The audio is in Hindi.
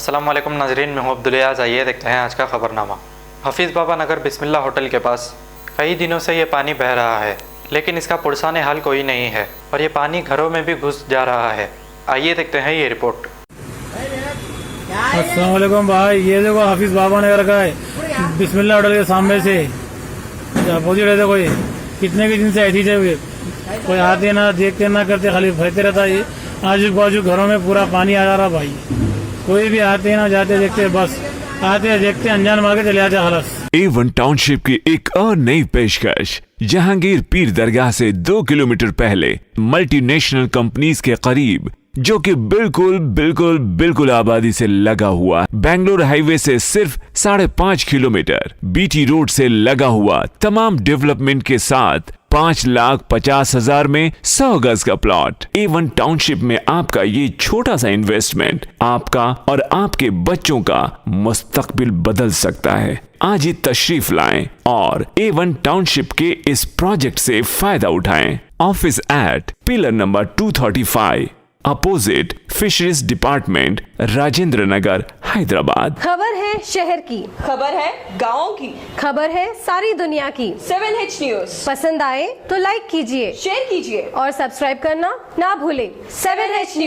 अस्सलाम वालेकुम नाजरीन, मैं हूं अब्दुलियाज़। आइए देखते हैं आज का खबरनामा। हफीज़ बाबा नगर बिस्मिल्लाह होटल के पास कई दिनों से ये पानी बह रहा है, लेकिन इसका पुरसाने हाल कोई नहीं है और ये पानी घरों में भी घुस जा रहा है। आइए देखते हैं ये रिपोर्ट। अस्सलाम वालेकुम भाई, ये देखो हफीज़ बाबा नगर का है, बिस्मिल्लाह होटल के सामने से अपोजिट है। देखो ये कितने के दिन से ऐसी है, कोई आते ना देखते ना करते, खाली बहते रहता है। ये आजू बाजू घरों में पूरा पानी आ जा रहा भाई। कोई भी आते ना जाते देखते, बस आते देखते अनजान मार के चले जाते हालत। A1 टाउनशिप की एक और नई पेशकश। जहांगीर पीर दरगाह से 2 किलोमीटर पहले मल्टीनेशनल कंपनीज के करीब, जो कि बिल्कुल आबादी से लगा हुआ, बेंगलोर हाईवे से सिर्फ 5.5 किलोमीटर, बीटी रोड से लगा हुआ, तमाम डेवलपमेंट के साथ 5,50,000 में 100 गज का प्लॉट। A1 टाउनशिप में आपका ये छोटा सा इन्वेस्टमेंट आपका और आपके बच्चों का मुस्तकबिल बदल सकता है। आज ही तशरीफ लाएं और A1 टाउनशिप के इस प्रोजेक्ट से फायदा उठाएं। Office at pillar number 235, opposite fisheries department, Rajendra Nagar, Hyderabad. खबर है शहर की, खबर है गाँव की, खबर है सारी दुनिया की। 7H न्यूज पसंद आए तो लाइक कीजिए, शेयर कीजिए और सब्सक्राइब करना ना भूलें। 7H news.